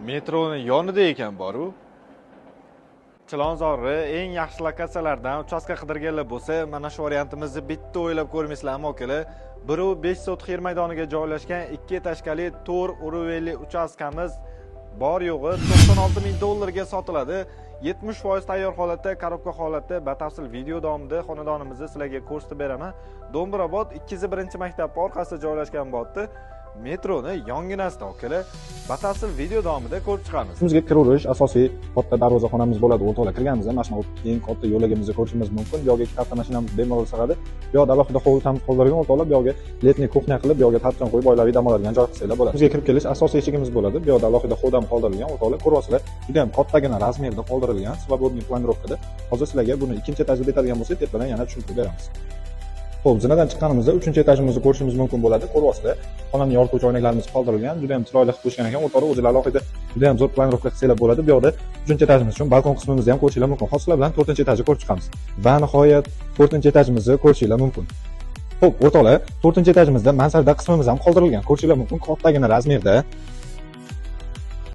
Metroni yonida ekan boru. Chilonzorni eng yaxshi lokatsiyalardan uchastka qidirganlar bo'lsa, mana shu variantimizni bitta o'ylab ko'rmaysizlar, ammo akalar. Biri 5 sotix yer maydoniga joylashgan 2 etажkali to'r uruvelli uchastkamiz bor yo'g'i $96,000 ga sotiladi. 70% tayyor holatda, korobka holatda batafsil video davomida xonadonimizni sizlarga ko'rsatib beraman. Do'mbirobod 201-maktab orqasida joylashgan bo'ldi. Metroni yonginasida akalar. Batafsil video davomida ko'rib chiqamiz. Bizga kiraverish asosiy katta darvozaxonamiz bo'ladi. O'rtoqlar kirganimizda mana shunaqa eng katta yo'lagimizni ko'rishimiz mumkin. Bu yerga katta mashinamiz bemalol sig'adi. Bu yerda alohida hovli ham qoldirgan o'rtoqlar, bu yerga letniy kuxnya qilib, bu yerga tartibdan qo'yib oilaviy dam oladigan joy qilsanglar bo'ladi. Bizga kirib kelish asosiy eshigimiz bo'ladi. Bu yerda alohida hovli qoldirilgan o'rtoqlar. Ko'ryapsizlar, juda ham kattagina razmerda qoldirilgan. Svobodniy planirovkada. Hozir sizlarga buni ikkinchi etajda bitadigan bo'lsa, tepadan yana tushuntirib beramiz. Xo'p, zinadan chiqqanimizda 3-etajimizni ko'rishimiz mumkin bo'ladi. Ko'ryapsizlar, xonani yorituvchi oynalarimiz qoldirilgan. Juda ham chiroyli qilib qo'yishgan ekan. O'rtoqlar, o'zingizlar alohida juda ham zo'r planirovka qilsanglar bo'ladi. Bu yerda 3-etajimiz uchun balkon qismimizni ham ko'rishingiz mumkin. Hozir sizlar bilan 4-etajni ko'rib chiqamiz. Va nihoyat 4-etajimizni ko'rishingiz mumkin. Xo'p, o'rtoqlar, 4-etajimizda mansarda qismimiz ham qoldirilgan. Ko'rishingiz mumkin, kattagina razmerda.